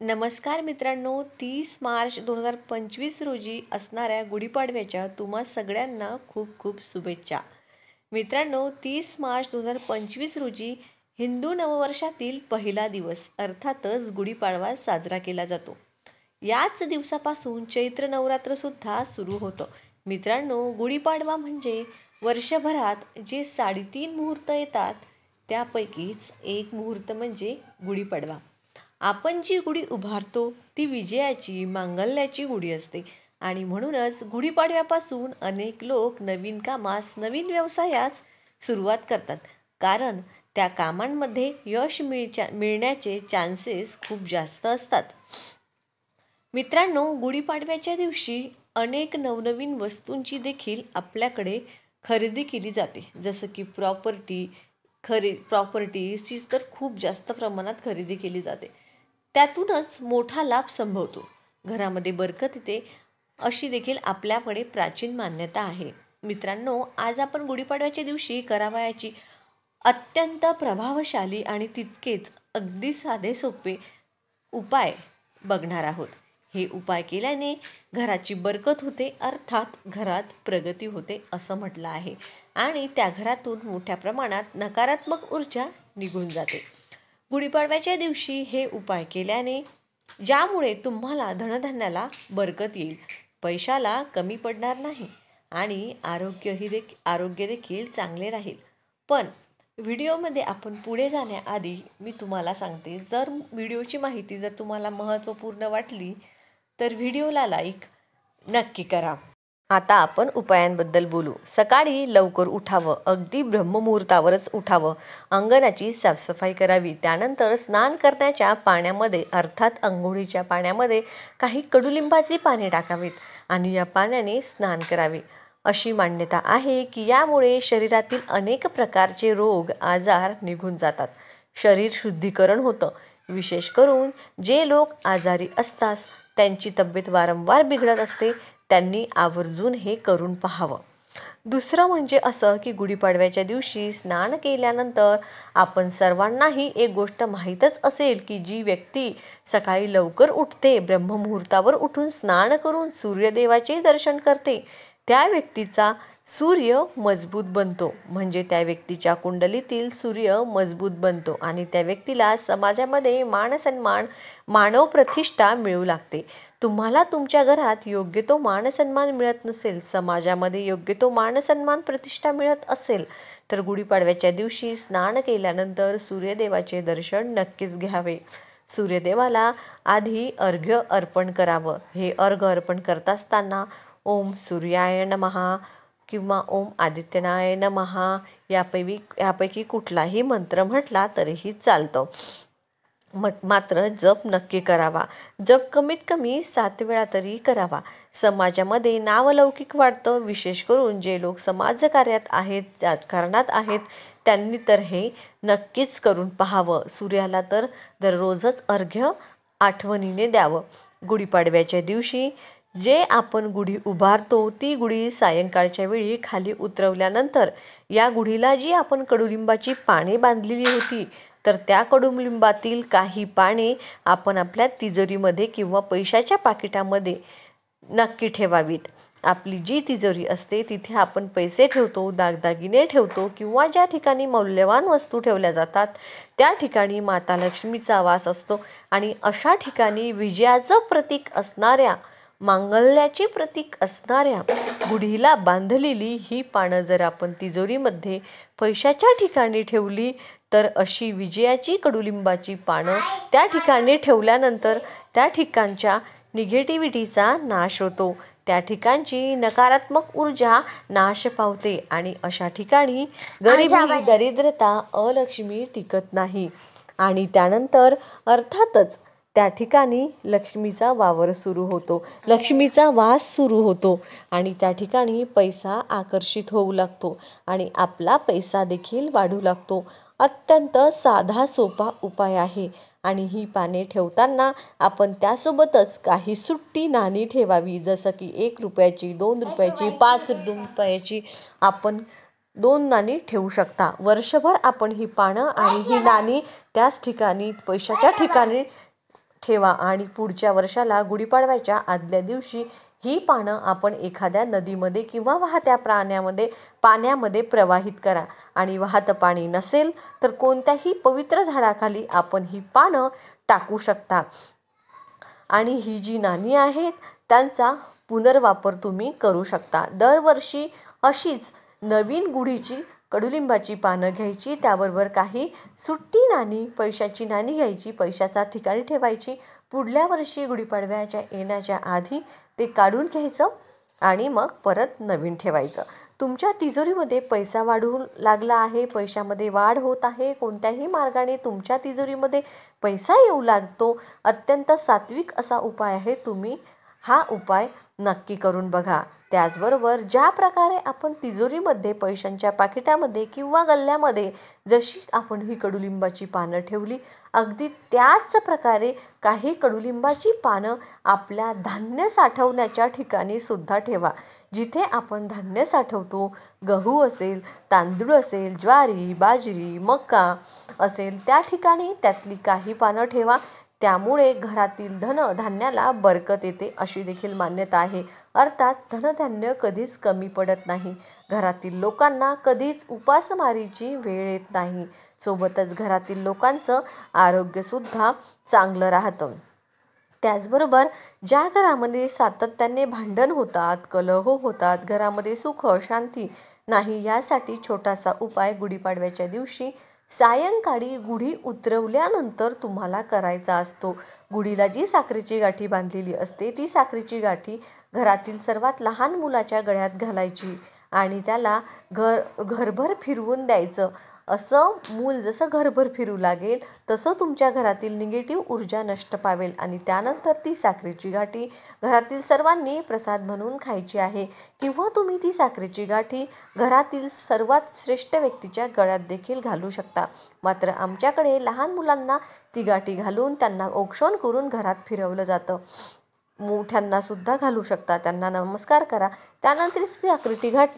नमस्कार मित्रांनो, 30 मार्च 2025 रोजी असणाऱ्या गुढीपाडव्याच्या तुम्हा सगळ्यांना खूप खूप शुभेच्छा. मित्रांनो, 30 मार्च 2025 रोजी हिंदू नववर्षातील पहिला दिवस अर्थातच गुढीपाडवा साजरा केला जातो. याच दिवसापासून चैत्र नवरात्रसुद्धा सुरू होतं. मित्रांनो, गुढीपाडवा म्हणजे वर्षभरात जे 3.5 मुहूर्त येतात त्यापैकीच एक मुहूर्त म्हणजे गुढीपाडवा. आपण जी गुढी उभारतो ती विजयाची, मांगल्याची गुढी असते आणि म्हणूनच गुढीपाडव्यापासून अनेक लोक नवीन कामास, नवीन व्यवसायास सुरुवात करतात. कारण त्या कामांमध्ये यश मिळण्याचे चान्सेस खूप जास्त असतात. मित्रांनो, गुढीपाडव्याच्या दिवशी अनेक नवनवीन वस्तूंची देखील आपल्याकडे खरेदी केली जाते. जसं की प्रॉपर्टीची तर खूप जास्त प्रमाणात खरेदी केली जाते. त्यातूनच मोठा लाभ संभवतो, घरामध्ये बरकत येते, अशी देखील आपल्याकडे प्राचीन मान्यता आहे. मित्रांनो, आज आपण गुढीपाडव्याच्या दिवशी करावयाची अत्यंत प्रभावशाली आणि तितकेच अगदी साधे सोपे उपाय बघणार आहोत. हे उपाय केल्याने घराची बरकत होते, अर्थात घरात प्रगती होते असं म्हटलं आहे आणि त्या घरातून मोठ्या प्रमाणात नकारात्मक ऊर्जा निघून जाते. गुढीपाडव्याच्या दिवशी हे उपाय केल्याने ज्यामुळे तुम्हाला धनधान्याला बरकत येईल, पैशाला कमी पडणार नाही आणि आरोग्य देखील चांगले राहील. पण व्हिडिओमध्ये आपण पुढे जाण्याआधी मी तुम्हाला सांगते, जर व्हिडिओची माहिती जर तुम्हाला महत्त्वपूर्ण वाटली तर व्हिडिओला लाईक नक्की करा. आता आपण उपायांबद्दल बोलू. सकाळी लवकर उठावं, अगदी ब्रह्ममुहूर्तावरच उठावं. अंगणाची साफसफाई करावी. त्यानंतर स्नान करण्याच्या पाण्यामध्ये अर्थात अंघोळीच्या पाण्यामध्ये काही कडुलिंबाची पाने टाकावीत आणि या पाण्याने स्नान करावे. अशी मान्यता आहे की यामुळे शरीरातील अनेक प्रकारचे रोग आजार निघून जातात. शरीर शुद्धीकरण होतं. विशेष करून जे लोक आजारी असतात, त्यांची तब्येत वारंवार बिघडत असते, त्यांनी आवर्जून हे करून पाहावं. दुसरं म्हणजे असं की गुढीपाडव्याच्या दिवशी स्नान केल्यानंतर आपण सर्वांनाही एक गोष्ट माहीतच असेल की जी व्यक्ती सकाळी लवकर उठते, ब्रह्ममुहूर्तावर उठून स्नान करून सूर्यदेवाचे दर्शन करते, त्या व्यक्तीचा सूर्य मजबूत बनतो. म्हणजे त्या व्यक्तीच्या कुंडलीतील सूर्य मजबूत बनतो आणि त्या व्यक्तीला समाजामध्ये मानसन्मान, मानव प्रतिष्ठा मिळू लागते. तुम्हाला तुमच्या घरात योग्य तो मानसन्मान मिळत नसेल, समाजामध्ये योग्य तो मानसन्मान प्रतिष्ठा मिळत असेल, तर गुढीपाडव्याच्या दिवशी स्नान केल्यानंतर सूर्यदेवाचे दर्शन नक्कीच घ्यावे. सूर्यदेवाला आधी अर्घ्य अर्पण करावं. हे अर्घ्य अर्पण करत असताना ओम सूर्याय नमः किंवा ओम आदित्यनाय नमः यापैकी कुठलाही मंत्र म्हटला तरीही चालतं. मात्र जप नक्की करावा. जप कमीत कमी 7 वेळा तरी करावा. समाजामध्ये नावलौकिक वाढतं. विशेष करून जे लोक समाजकार्यात आहेत, राजकारणात आहेत, त्यांनी तर हे नक्कीच करून पाहावं. सूर्याला तर दररोजच अर्घ्य आठवणीने द्यावं. गुढीपाडव्याच्या दिवशी जे आपण गुढी उभारतो ती गुढी सायंकाळच्या वेळी खाली उतरवल्यानंतर या गुढीला जी आपण कडुलिंबाची पाने बांधलेली होती, तर त्या कडुलिंबातील काही पाने आपण आपल्या तिजोरीमध्ये किंवा पैशाच्या पाकिटामध्ये नक्की ठेवावीत. आपली जी तिजोरी असते तिथे आपण पैसे ठेवतो, दागदागिने ठेवतो किंवा ज्या ठिकाणी मौल्यवान वस्तू ठेवल्या जातात त्या ठिकाणी माता लक्ष्मीचा वास असतो आणि अशा ठिकाणी विजयाचं प्रतीक असणाऱ्या, मांगल्याचे प्रतीक असणाऱ्या गुढीला बांधलेली ही पानं जर आपण तिजोरीमध्ये पैशाच्या ठिकाणी ठेवली, तर अशी विजयाची कडुलिंबाची पानं त्या ठिकाणी ठेवल्यानंतर त्या ठिकाणच्या निगेटिव्हिटीचा नाश होतो. त्या ठिकाणची नकारात्मक ऊर्जा नाश पावते आणि अशा ठिकाणी गरिबी, दरिद्रता, अलक्ष्मी टिकत नाही आणि त्यानंतर अर्थातच त्या ठिकाणी लक्ष्मीचा वावर सुरू होतो, लक्ष्मीचा वास सुरू होतो आणि त्या ठिकाणी पैसा आकर्षित होऊ लागतो आणि आपला पैसा देखील वाढू लागतो. अत्यंत साधा सोपा उपाय आहे आणि ही पाने ठेवताना आपण त्यासोबतच काही सुट्टी नाणी ठेवावी. जसं की 1 रुपयाची, 2 रुपयाची, 5 रुपयाची आपण 2 नाणी ठेवू शकता. वर्षभर आपण ही पानं आणि ही नाणी त्याच ठिकाणी पैशाच्या ठिकाणी ठेवा आणि पुढच्या वर्षाला गुढीपाडव्याच्या आदल्या दिवशी ही पानं आपण एखाद्या नदीमध्ये किंवा वाहत्या पाण्यामध्ये प्रवाहित करा. आणि वाहतं पाणी नसेल तर कोणत्याही पवित्र झाडाखाली आपण ही पानं टाकू शकता. आणि ही जी नाणी आहेत त्यांचा पुनर्वापर तुम्ही करू शकता. दरवर्षी अशीच नवीन गुढीची कडुलिंबाची पानं घ्यायची, त्याबरोबर काही सुट्टी नाणी, पैशाची नाणी घ्यायची, पैशाचा ठिकाणी ठेवायची. पुढल्या वर्षी गुढीपाडव्याच्या येण्याच्या आधी ते काढून घ्यायचं आणि मग परत नवीन ठेवायचं. तुमच्या तिजोरीमध्ये पैसा वाढू लागला आहे, पैशामध्ये वाढ होत आहे, कोणत्याही मार्गाने तुमच्या तिजोरीमध्ये पैसा येऊ लागतो, अत्यंत सात्विक असा उपाय आहे. तुम्ही हा उपाय नक्की करून बघा. त्याचबरोबर ज्या प्रकारे आपण तिजोरीमध्ये, पैशांच्या पाकिटामध्ये किंवा गल्ल्यामध्ये जशी आपण ही कडुलिंबाची पानं ठेवली, अगदी त्याच प्रकारे काही कडुलिंबाची पानं आपल्या धान्य साठवण्याच्या ठिकाणी सुद्धा ठेवा. जिथे आपण धान्य साठवतो, गहू असेल, तांदूळ असेल, ज्वारी, बाजरी, मका असेल, त्या ठिकाणी त्यातली काही पानं ठेवा. त्यामुळे घरातील धान्याला बरकत येते अशी देखील मान्यता आहे. अर्थात धनधान्य कधीच कमी पडत नाही. घरातील लोकांना कधीच उपासमारीची वेळ येत नाही. सोबतच घरातील लोकांचं आरोग्यसुद्धा चांगलं राहतं. त्याचबरोबर ज्या घरामध्ये सातत्याने भांडण होतात, कलह होतात, घरामध्ये सुख शांती नाही, यासाठी छोटासा उपाय गुढीपाडव्याच्या दिवशी सायंकाळी गुढी उतरवल्यानंतर तुम्हाला करायचा असतो. गुढीला जी साखरेची गाठी बांधलेली असते ती साखरेची गाठी घरातील सर्वात लहान मुलाच्या गळ्यात घालायची आणि त्याला घरभर फिरवून द्यायचं. असं मूल जसं घरभर फिरू लागेल तसं तुमच्या घरातील निगेटिव्ह ऊर्जा नष्ट पावेल आणि त्यानंतर ती साखरेची गाठी घरातील सर्वांनी प्रसाद म्हणून खायची आहे. किंवा तुम्ही ती साखरेची गाठी घरातील सर्वात श्रेष्ठ व्यक्तीच्या गळ्यात देखील घालू शकता. मात्र आमच्याकडे लहान मुलांना ती गाठी घालून त्यांना औक्षण करून घरात फिरवलं जातं. मोठ्यांना सुद्धा घालू शकता, त्यांना नमस्कार करा. त्यानंतर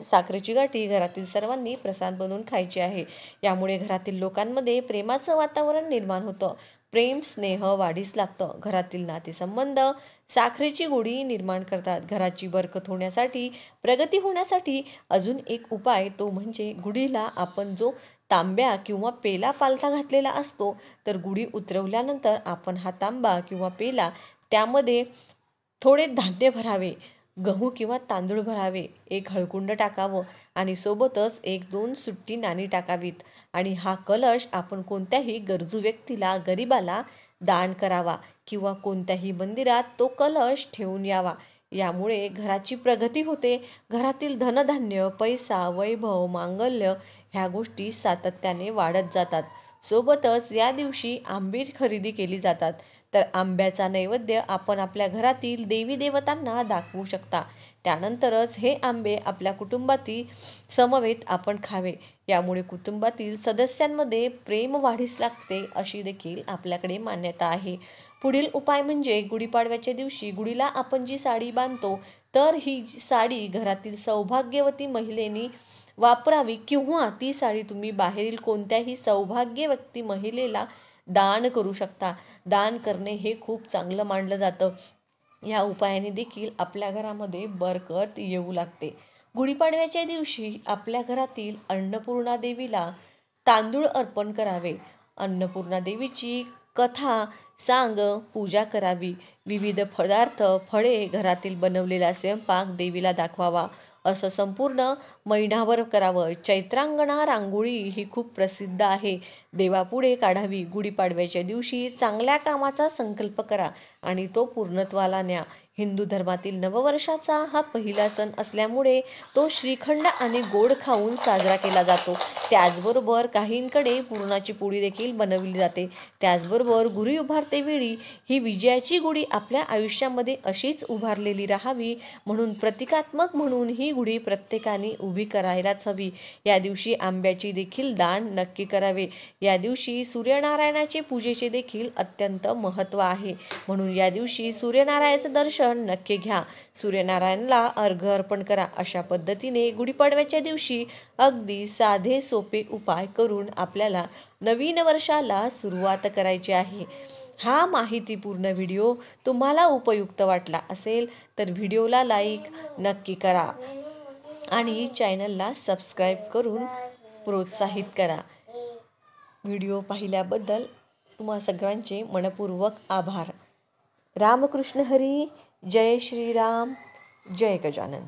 साखरेची गाठी घरातील सर्वांनी प्रसाद बनवून खायची आहे. यामुळे घरातील लोकांमध्ये प्रेमाचं वातावरण निर्माण होतं. प्रेम स्नेह वाढीस लागतं. घरातील नातेसंबंध साखरेची गोडी निर्माण करतात. घराची बरकत होण्यासाठी, प्रगती होण्यासाठी अजून एक उपाय तो म्हणजे गुढीला आपण जो तांब्या किंवा पेला पालथा घातलेला असतो, तर गुढी उतरवल्यानंतर आपण हा तांबा किंवा पेला त्यामध्ये थोडे धान्य भरावे, गहू किंवा तांदूळ भरावे, एक हळकुंड टाकावं आणि सोबतच 1-2 सुट्टी नाणी टाकावीत आणि हा कलश आपण कोणत्याही गरजू व्यक्तीला, गरीबाला दान करावा किंवा कोणत्याही मंदिरात तो कलश ठेवून यावा. यामुळे घराची प्रगती होते. घरातील धनधान्य, पैसा, वैभव, मांगल्य ह्या गोष्टी सातत्याने वाढत जातात. सोबतच या दिवशी आंबे खरेदी केली जातात. तर आंब्याचा नैवेद्य आपण आपल्या घरातील देवी देवतांना दाखवू शकता. त्यानंतरच हे आंबे आपल्या कुटुंबातील समवेत आपण खावे. यामुळे कुटुंबातील सदस्यांमध्ये प्रेम वाढीस लागते अशी देखील आपल्याकडे मान्यता आहे. पुढील उपाय म्हणजे गुढीपाडव्याच्या दिवशी गुढीला आपण जी साडी बांधतो, तर ही साडी घरातील सौभाग्यवती महिलेनी वापरावी किंवा ती साडी तुम्ही बाहेरील कोणत्याही सौभाग्यवती महिलेला दान करू शकता. दान करणे हे खूप चांगलं मानलं जातं. या उपायाने देखील आपल्या घरामध्ये बरकत येऊ लागते. गुढीपाडव्याच्या दिवशी आपल्या घरातील अन्नपूर्णा देवीला तांदूळ अर्पण करावे. अन्नपूर्णा देवीची कथा सांग पूजा करावी. विविध पदार्थ, फळे, घरातील बनवलेला स्वयंपाक देवीला दाखवावा. असं संपूर्ण महिनाभर करावं. चैत्रांगणा रांगोळी ही खूप प्रसिद्ध आहे, देवापुढे काढावी. गुढीपाडव्याच्या दिवशी चांगल्या कामाचा संकल्प करा आणि तो पूर्णत्वाला न्या. हिंदू धर्मातील नववर्षाचा हा पहिला सण असल्यामुळे तो श्रीखंड आणि गोड खाऊन साजरा केला जातो. त्याचबरोबर काहींकडे पुरणाची पोळी देखील बनवली जाते. त्याचबरोबर गुढी उभारतेवेळी ही विजयाची गुढी आपल्या आयुष्यामध्ये अशीच उभारलेली राहावी म्हणून प्रतिकात्मक म्हणून ही गुढी प्रत्येकाने उभी करायलाच हवी. या दिवशी आंब्याची देखील दान नक्की करावे. या दिवशी सूर्यनारायणाचे पूजेचे देखील अत्यंत महत्त्व आहे म्हणून या दिवशी सूर्यनारायणाचं दर्शन नक्की घ्या. सूर्यनारायणाला अर्घ्य अर्पण करा. अशा पद्धतीने गुढीपाडव्याच्या दिवशी अगदी साधे सोपे उपाय करून आपल्याला नवीन वर्षाला सुरुवात करायची आहे. हा माहितीपूर्ण व्हिडिओ तुम्हाला उपयुक्त वाटला असेल तर व्हिडिओला लाईक नक्की करा आणि चॅनलला सबस्क्राईब करून प्रोत्साहित करा. व्हिडिओ पाहिल्याबद्दल तुम्हा सगळ्यांचे मनपूर्वक आभार. रामकृष्ण हरी. जय श्रीराम. जय गजानन.